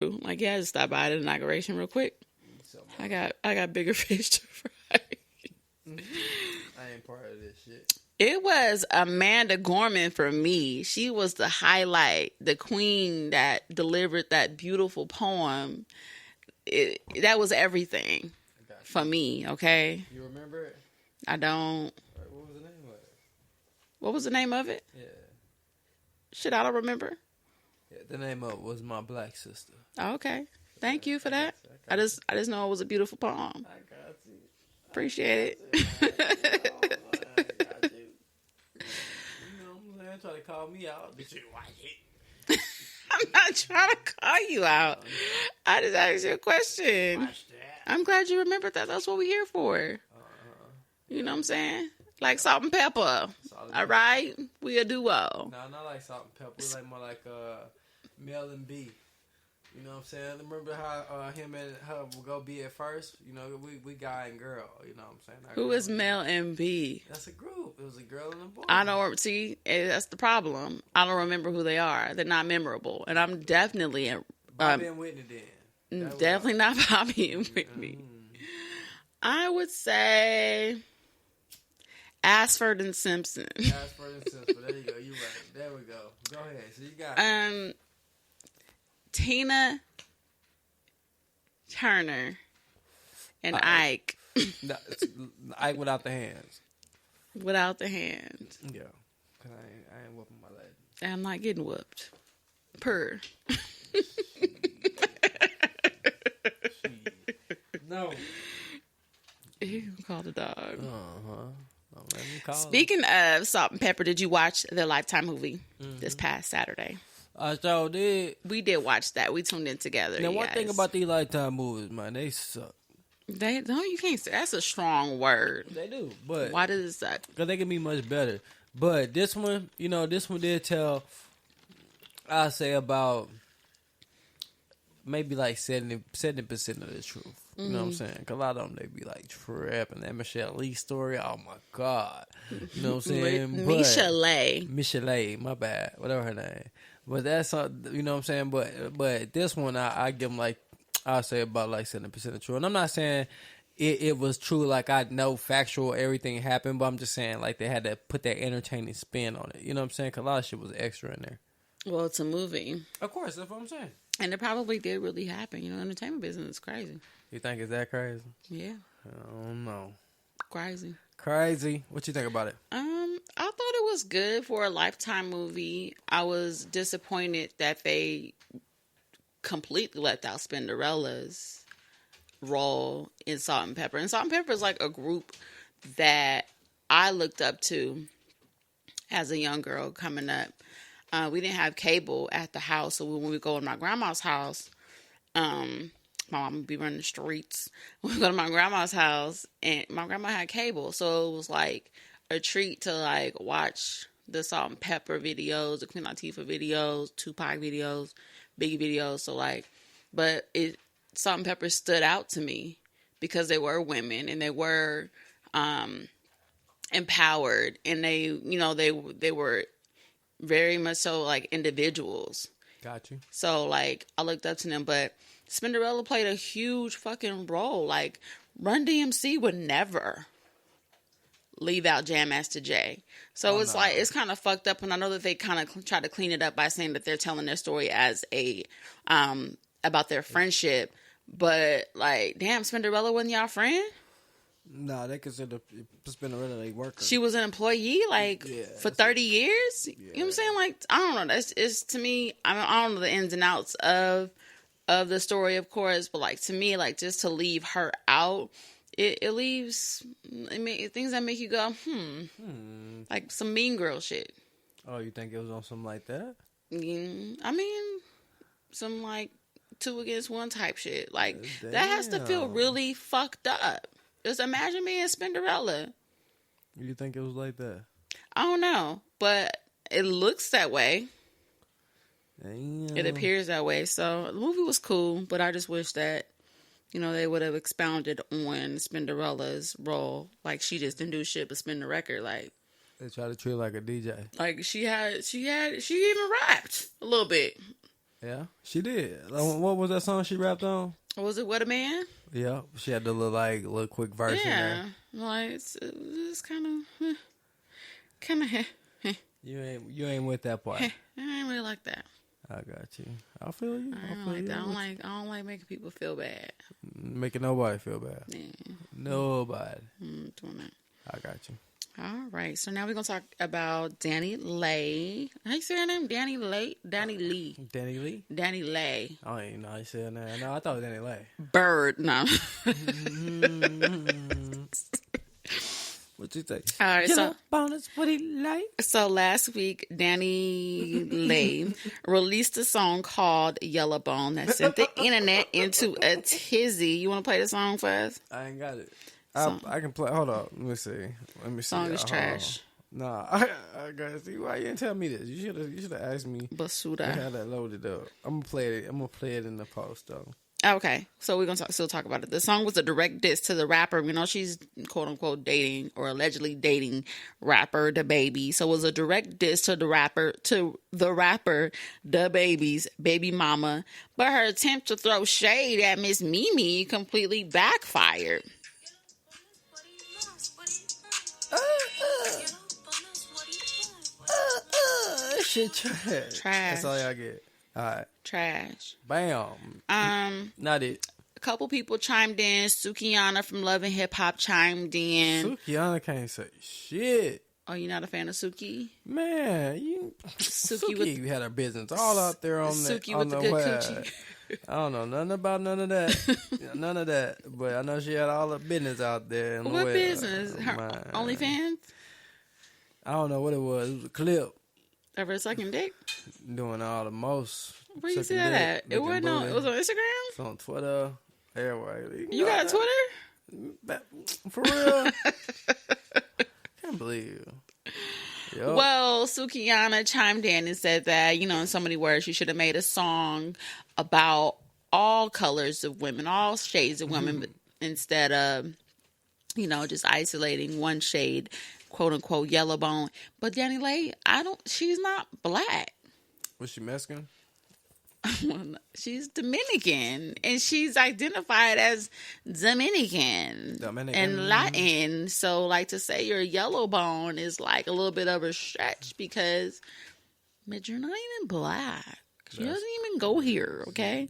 Like, yeah, just stop by the inauguration real quick. I got bigger fish to fry. I ain't part of this shit. It was Amanda Gorman for me. She was the highlight, the queen that delivered that beautiful poem. That was everything for me, okay? You remember it? I don't. What was the name of it? What was the name of it? Yeah. Shit, I don't remember. Yeah, the name of it was My Black Sister. Oh, okay. Thank you for that. I just know it was a beautiful poem. I got you. Appreciate it. I got you. You know what I'm saying? Try to call me out. Did you like it? I'm not trying to call you out. I just asked you a question. Watch that. I'm glad you remembered that. That's what we're here for. You know what I'm saying? Like salt and pepper. All right? We a duo. No, not like salt and pepper. We like more like Mel and B. You know what I'm saying? Remember how him and her will go be at first? You know, we guy and girl. You know what I'm saying? Who is Mel and B? That's a group. It was a girl and a boy. I don't see. That's the problem. I don't remember who they are. They're not memorable, and I'm definitely Bobby and Whitney then. Definitely not Bobby and Whitney. I would say Ashford and Simpson. Ashford and Simpson. There you go. You right. There we go. Go ahead. So you got Tina Turner and Ike. No, Ike without the hands. Without the hands. Yeah. Cause I ain't whooping my leg. I'm not getting whooped. Purr. No. You call the dog. Let me call Speaking of salt and pepper, did you watch the Lifetime movie this past Saturday? I sure did. We did watch that. We tuned in together. Now, one thing about these Lifetime movies, man, they suck. They no, you can't say that's a strong word. They do, but why does it suck? Because they can be much better. But this one, this one did tell. I say about maybe like 70% of the truth. You know what I'm saying? Because a lot of them, they be like tripping. That Michelle Lee story, oh my God. You know what I'm saying? Michelle, my bad. Whatever her name. But that's, you know what I'm saying? But this one, I give them like, I'll say about like 70% of truth. And I'm not saying it was true, like I know factual, everything happened, but I'm just saying like they had to put that entertaining spin on it. You know what I'm saying? Because a lot of shit was extra in there. Well, it's a movie. Of course, that's what I'm saying. And it probably did really happen. You know, entertainment business is crazy. You think it's that crazy? Yeah. I don't know. Crazy. What you think about it? I thought it was good for a Lifetime movie. I was disappointed that they completely left out Spinderella's role in Salt and Pepper. And Salt and Pepper is like a group that I looked up to as a young girl coming up. We didn't have cable at the house, so when we go to my grandma's house, my mom would be running the streets. We go to my grandma's house, and my grandma had cable, so it was like a treat to like watch the Salt and Pepper videos, the Queen Latifah videos, Tupac videos, Biggie videos. So like, but Salt and Pepper stood out to me because they were women and they were empowered, and they were very much so like individuals. Got you. So like I looked up to them, but Spinderella played a huge fucking role. Like Run DMC would never leave out Jam Master Jay. So it's like it's kind of fucked up, and I know that they kind of try to clean it up by saying that they're telling their story as a about their friendship. But like, damn, Spinderella wasn't y'all friend? Nah, they consider Spinderella a worker. She was an employee, for 30 years. Yeah. You know what I'm saying? Like, I don't know. It's to me. I don't know the ins and outs of the story, of course, but like to me, like just to leave her out, it leaves things that make you go, like some Mean Girl shit. Oh, you think it was on something like that? I mean, some like 2 against 1 type shit. Like that has to feel really fucked up. Just imagine being Spinderella. You think it was like that? I don't know, but it looks that way. Damn. It appears that way. So the movie was cool, but I just wish that, they would have expounded on Spinderella's role. Like she just didn't do shit but spin the record. Like they try to treat her like a DJ. Like she even rapped a little bit. Yeah, she did. What was that song she rapped on? Was it What a Man? Yeah, she had the little quick verse in there. Like it's kind of. You ain't with that part. I ain't really like that. I got you. I feel you. I don't like that. I don't like making people feel bad. Making nobody feel bad. Yeah. Nobody. Doing that. I got you. All right. So now we're gonna talk about Danny Lay. How you say her name? Danny Lay. Danny Lee. Danny Lee. Danny Lay. I don't even know how you said that. No, I thought it was Danny Lay. Bird. No. What you think? All right, so bonus, what he like? So last week, Danny Lay released a song called Yellowbone that sent the internet into a tizzy. You want to play the song for us? I ain't got it. I can play. Hold up. Let me see. Song is trash. Nah, I gotta see. Why you didn't tell me this? You should have asked me. Basuda. I had that loaded up. I'm gonna play it in the post though. Okay, so we're gonna still talk about it. The song was a direct diss to the rapper. We know she's quote unquote dating or allegedly dating rapper DaBaby. So it was a direct diss to the rapper, DaBaby's baby mama. But her attempt to throw shade at Miss Mimi completely backfired. Shit trash. That's all y'all get. All right. Trash. Bam. Not it. A couple people chimed in. Sukiyana from Love and Hip Hop chimed in. Sukiyana can't say shit. Oh, you're not a fan of Suki? Man, Suki had her business all out there on Suki on with the good coochie. I don't know nothing about none of that. None of that. But I know she had all her business out there. What business? Her OnlyFans? I don't know what it was. It was a clip. Of her sucking dick? Doing all the most. Where you see that at? It wasn't on. It was on Instagram. It's on Twitter. Everywhere. You got a Twitter? For real? Can't believe you. Yep. Well, Sukiyana chimed in and said that, in so many words, you should have made a song about all colors of women, all shades of women, but instead of, just isolating one shade, quote unquote, yellowbone. But Danny Lay, she's not black. Was she Mexican? She's Dominican, and she's identified as Dominican and Latin. So, to say you're yellowbone is a little bit of a stretch because, but you're not even black. She doesn't even go here, okay?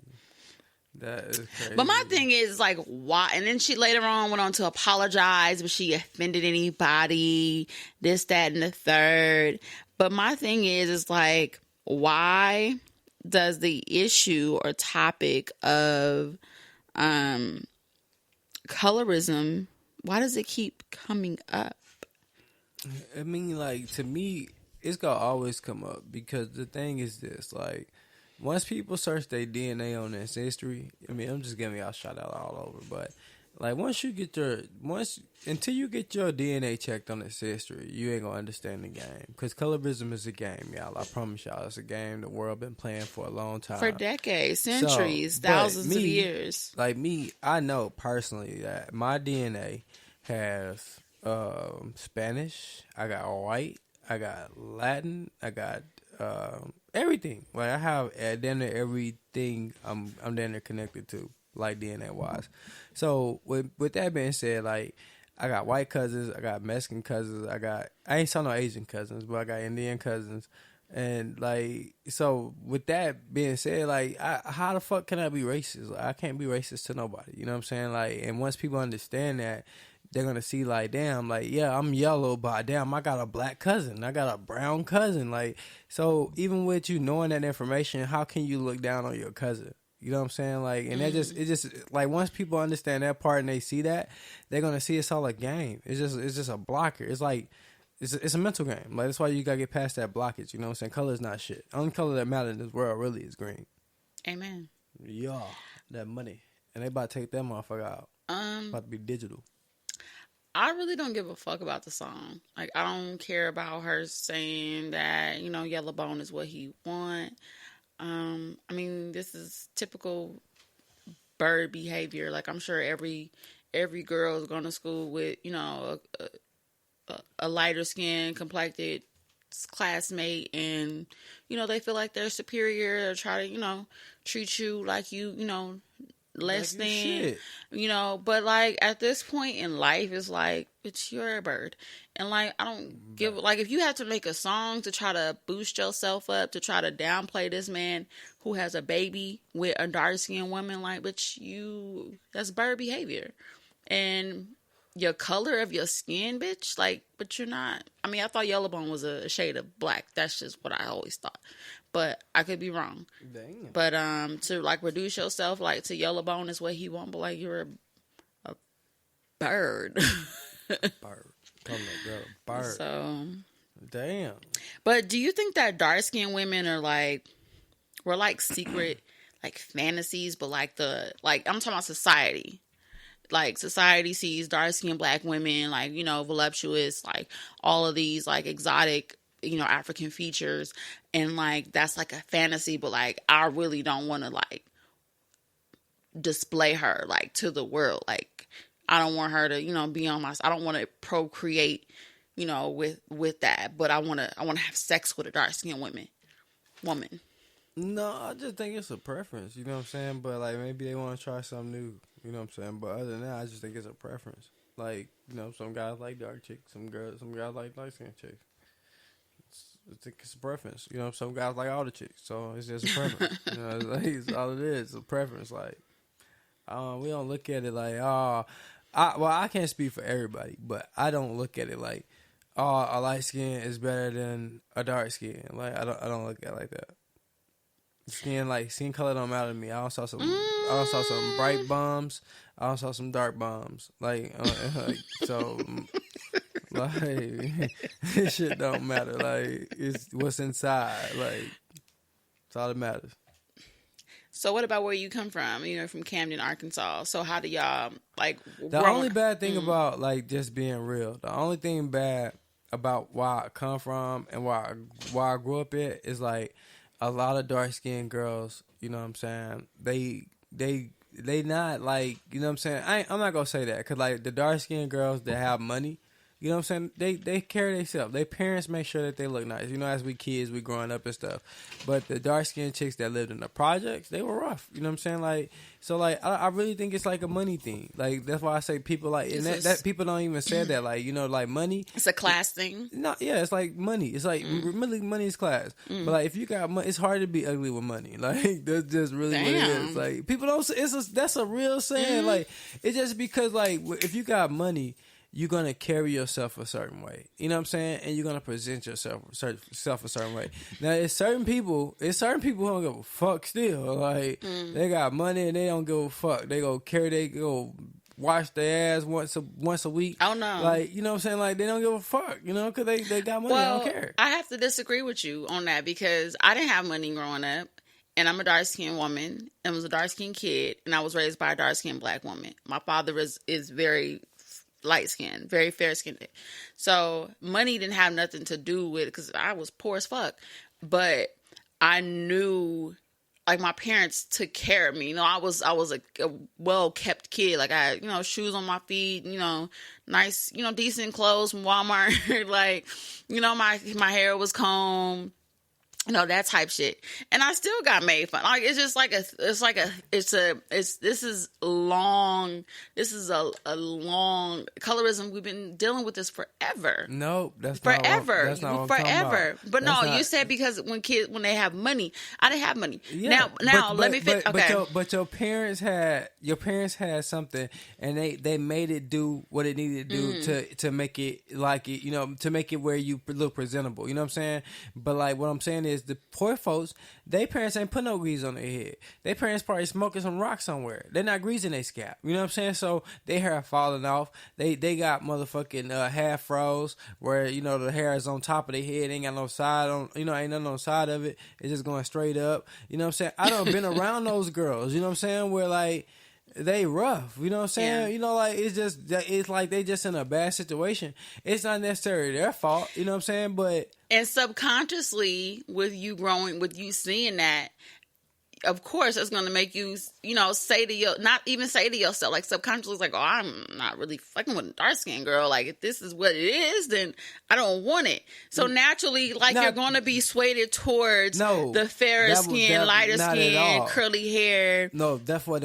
That is crazy. But my thing is, why? And then she later on went on to apologize, but she offended anybody, this, that, and the third. But my thing is why does the issue or topic of colorism, why does it keep coming up? I mean, to me, it's going to always come up because the thing is this, once people search their DNA on ancestry, I mean, I'm just giving y'all a shout out all over, but until you get your DNA checked on ancestry, you ain't gonna understand the game. Because colorism is a game, y'all. I promise y'all, it's a game the world been playing for a long time, for decades, centuries, thousands of years. I know personally that my DNA has Spanish. I got white. I got Latin. I got everything. I have damn near everything I'm damn near connected to, DNA wise. So with that being said, I got white cousins, I got Mexican cousins, I ain't saw no Asian cousins, but I got Indian cousins. And so with that being said, how the fuck can I be racist? I can't be racist to nobody. You know what I'm saying? And once people understand that, they're gonna see damn, yeah, I'm yellow, but damn, I got a black cousin, I got a brown cousin. So even with you knowing that information, how can you look down on your cousin? You know what I'm saying? And it just once people understand that part and they see that, they're gonna see it's all a game. It's just a blocker. It's it's a mental game. That's why you gotta get past that blockage. You know what I'm saying? Color is not shit. Only color that matters in this world really is green. Amen. Yeah, that money, and they about to take that motherfucker out. About to be digital. I really don't give a fuck about the song. I don't care about her saying that, Yellowbone is what he want. I mean, this is typical bird behavior. I'm sure every girl is going to school with, a lighter skin, complected classmate and, they feel like they're superior or try to, treat you like less like than, shit. but like at this point in life, it's like, bitch, you're a bird. And like, I don't give, like, if you have to make a song to try to boost yourself up, to try to downplay this man who has a baby with a dark skinned woman, like, bitch, that's bird behavior. And your color of your skin, bitch, like, but you're not. I mean, I thought Yellowbone was a shade of black. That's just what I always thought. But I could be wrong. Damn. But to like reduce yourself like to Yellowbone is what he want, but like you're a bird. Bird. Call that girl a bird. So damn. But do you think that dark skinned women are we're like secret like fantasies, but like I'm talking about society. Like society sees dark skinned black women like, voluptuous, like all of these like exotic, African features, and like that's like a fantasy, but like I really don't want to like display her like to the world. Like I don't want her to, be on I don't want to procreate, with that, but I want to have sex with a dark skinned woman. No, I just think it's a preference, you know what I'm saying? But like maybe they want to try something new, you know what I'm saying? But other than that, I just think it's a preference. Like, some guys like dark chicks, some guys like light skinned chicks. It's a preference, some guys like all the chicks, so it's just a preference. It's all it is, it's a preference. Like, we don't look at it like, I can't speak for everybody, but I don't look at it like, a light skin is better than a dark skin. Like, I don't look at it like that. Skin color don't matter to me. I also saw some bright bombs. I also saw some dark bombs. So. Like, this shit don't matter. Like, it's what's inside. Like, it's all that matters. So what about where you come from? From Camden, Arkansas. So how do y'all, like... The only bad thing about, like, just being real, the only thing bad about where I come from and where I grew up at is, like, a lot of dark-skinned girls, you know what I'm saying, they not, like, you know what I'm saying, I'm not gonna say that, because, like, the dark-skinned girls that have money, you know what I'm saying? They carry themselves. Their parents make sure that they look nice. As we kids, we growing up and stuff. But the dark-skinned chicks that lived in the projects, they were rough. You know what I'm saying? Like, so, like, I really think it's like a money thing. Like, that's why I say people, like, and that people don't even say that. Like, like, money. It's a class thing. No, yeah, it's like money. It's like, really, money is class. But, like, if you got money, it's hard to be ugly with money. Like, that's just really what it is. Like, people don't say, that's a real saying. Like, it's just because, like, if you got money, you're going to carry yourself a certain way. You know what I'm saying? And you're going to present yourself a certain way. Now, it's certain people who don't give a fuck still. Like, they got money and they don't give a fuck. They go wash their ass once a week. Oh, no. Like, you know what I'm saying? Like, they don't give a fuck, because they got money. Well, they don't care. I have to disagree with you on that because I didn't have money growing up. And I'm a dark-skinned woman and was a dark-skinned kid. And I was raised by a dark-skinned black woman. My father is very light skin, very fair skinned. So money didn't have nothing to do with it because I was poor as fuck. But I knew, like, my parents took care of me. I was a well kept kid. Like, I had, shoes on my feet, nice, decent clothes from Walmart. Like, my hair was combed. That type shit. And I still got made fun. Like, it's just like this is a long colorism. We've been dealing with this forever. No, that's forever. That's not what I'm forever. But that's no, not... you said because when they have money, I didn't have money. Yeah, now let me finish. Okay. But your parents had something, and they made it do what it needed to do to make it like it, to make it where you look presentable. You know what I'm saying? But like what I'm saying is the poor folks, their parents ain't put no grease on their head. Their parents probably smoking some rock somewhere. They're not greasing their scalp. You know what I'm saying? So their hair falling off. They got motherfucking half froze where the hair is on top of their head. Ain't got no side on. Ain't nothing on the side of it. It's just going straight up. You know what I'm saying? I done been around those girls. You know what I'm saying? Where like they rough. You know what I'm saying? Yeah. Like it's like they just in a bad situation. It's not necessarily their fault. You know what I'm saying? But and subconsciously, with you seeing that, of course, it's going to make you, say to not even say to yourself, like subconsciously, like, oh, I'm not really fucking with a dark skinned girl. Like, if this is what it is, then I don't want it. So naturally, like, you're going to be swayed towards the fairer skin, lighter skin, curly hair. No, that's what